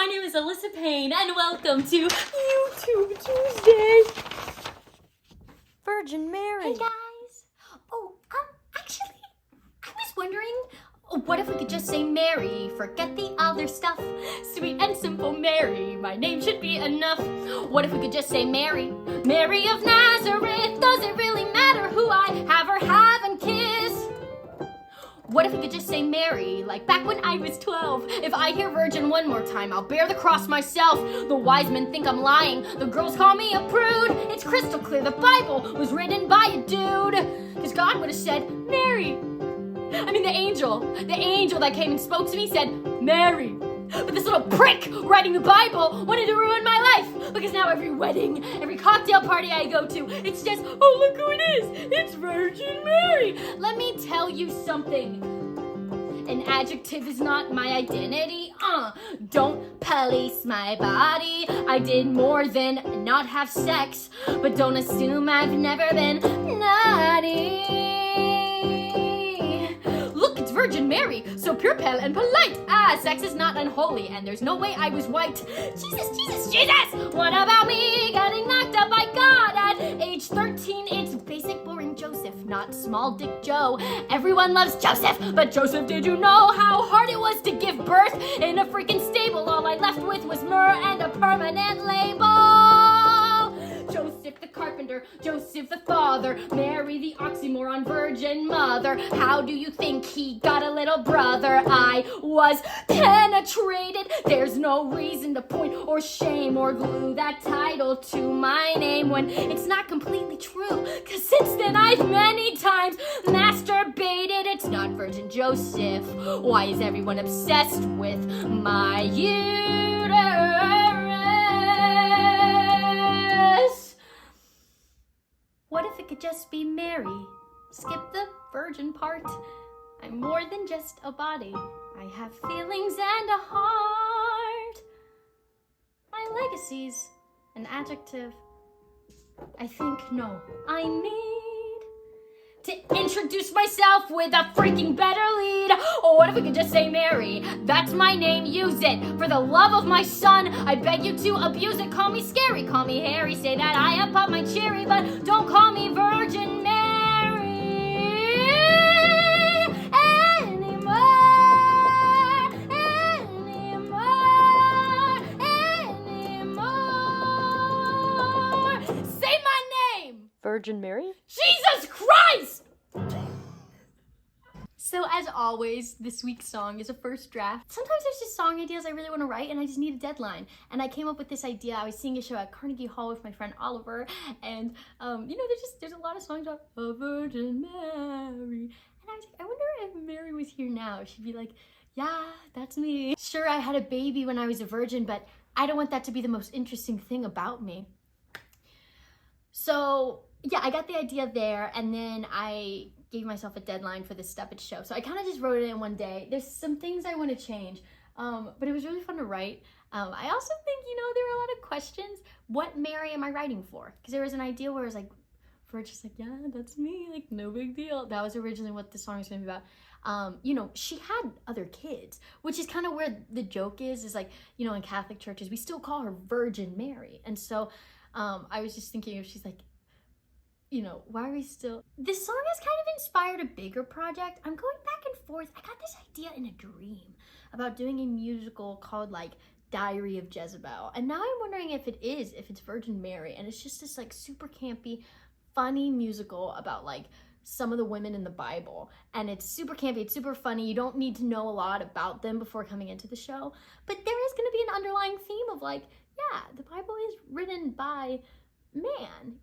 name is Alyssa Payne, and welcome to YouTube Tuesday. Virgin Mary. Hey guys. Oh, actually, I was wondering, what if we could just say Mary? Forget the other stuff. Sweet and simple Mary, my name should be enough. What if we could just say Mary? Mary of Nazareth, does it really matter who I have or haven't kissed? What if we could just say Mary, like back when I was 12? If I hear virgin one more time, I'll bear the cross myself. The wise men think I'm lying, the girls call me a prude. It's crystal clear the Bible was written by a dude. Because God would have said, Mary. I mean the angel that came and spoke to me said, Mary. But this little prick writing the Bible wanted to ruin my life. Because now every wedding, every cocktail party I go to, it's just, oh look who it is, it's Virgin Mary. Let me tell you something. An adjective is not my identity. Don't police my body. I did more than not have sex. But don't assume I've never been naughty. Look, it's Virgin Mary, so pure, pale, and polite. Sex is not unholy, and there's no way I was white. Jesus! What about me getting knocked up by God at age 13? It's basic, boring Joseph, not small dick Joe. Everyone loves Joseph, but Joseph, did you know how hard it was to give birth in a freaking stable? All I left with was myrrh and a permanent label. Joseph the carpenter, Joseph the father, Mary the oxymoron, virgin mother. How do you think he got a little brother? I was penetrated. There's no reason to point or shame or glue that title to my name when it's not completely true. Cause since then I've many times masturbated. It's not Virgin Joseph. Why is everyone obsessed with my uterus? What if it could just be Mary? Skip the virgin part. I'm more than just a body. I have feelings and a heart. My legacy's an adjective. I think, no, I need to introduce myself with a freaking better lead. Or what if we could just say Mary? That's my name, use it. For the love of my son, I beg you to abuse it. Call me scary, call me hairy. Say that I have popped my cherry, but don't call me Virgin Mary anymore. Say my name! Virgin Mary? Jesus Christ! So as always, this week's song is a first draft. Sometimes there's just song ideas I really want to write and I just need a deadline. And I came up with this idea. I was seeing a show at Carnegie Hall with my friend Oliver, and there's a lot of songs about a Virgin Mary. And I was like, I wonder if Mary was here now, she'd be like, yeah, that's me. Sure, I had a baby when I was a virgin, but I don't want that to be the most interesting thing about me. So yeah, I got the idea there, and then I gave myself a deadline for this Steppage show. So I kind of just wrote it in one day. There's some things I want to change, but it was really fun to write. I also think, there are a lot of questions. What Mary am I writing for? Because there was an idea where it was like, Virgin's like, yeah, that's me, like, no big deal. That was originally what the song was going to be about. She had other kids, which is kind of where the joke is like, in Catholic churches, we still call her Virgin Mary. And so I was just thinking if she's like, why are we still... This song has kind of inspired a bigger project. I'm going back and forth. I got this idea in a dream about doing a musical called, like, Diary of Jezebel. And now I'm wondering if it's Virgin Mary. And it's just this, like, super campy, funny musical about, like, some of the women in the Bible. And it's super campy. It's super funny. You don't need to know a lot about them before coming into the show. But there is going to be an underlying theme of, like, yeah, the Bible is written by man,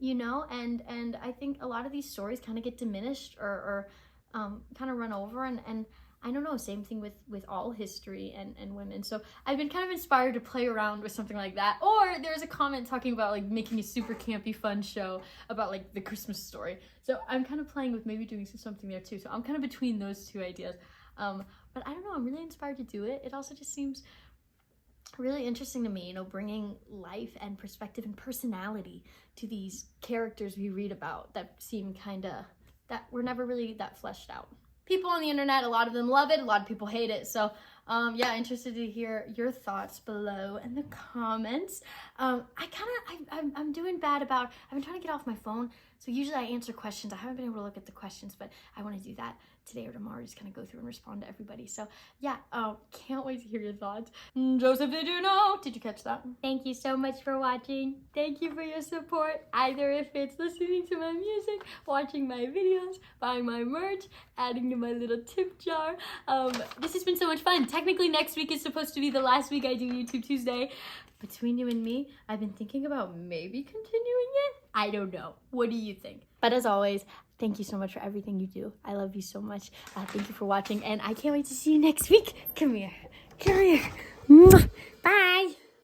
and I think a lot of these stories kind of get diminished or kind of run over, and I don't know, same thing with all history and women. So I've been kind of inspired to play around with something like that. Or there's a comment talking about like making a super campy fun show about like the Christmas story. So I'm kind of playing with maybe doing something there too. So I'm kind of between those two ideas. But I don't know, I'm really inspired to do it. It also just seems really interesting to me, bringing life and perspective and personality to these characters we read about that seem that were never really that fleshed out. People on the internet, a lot of them love it, a lot of people hate it, so Yeah, interested to hear your thoughts below in the comments. I'm doing bad about, I've been trying to get off my phone. So usually I answer questions. I haven't been able to look at the questions, but I want to do that today or tomorrow. Just kind of go through and respond to everybody. So yeah, can't wait to hear your thoughts. Joseph, did you know? Did you catch that? Thank you so much for watching. Thank you for your support. Either if it's listening to my music, watching my videos, buying my merch, adding to my little tip jar. This has been so much fun. Technically next week is supposed to be the last week I do YouTube Tuesday. Between you and me, I've been thinking about maybe continuing it. I don't know. What do you think? But as always, thank you so much for everything you do. I love you so much. Thank you for watching, and I can't wait to see you next week. Come here. Come here. Bye.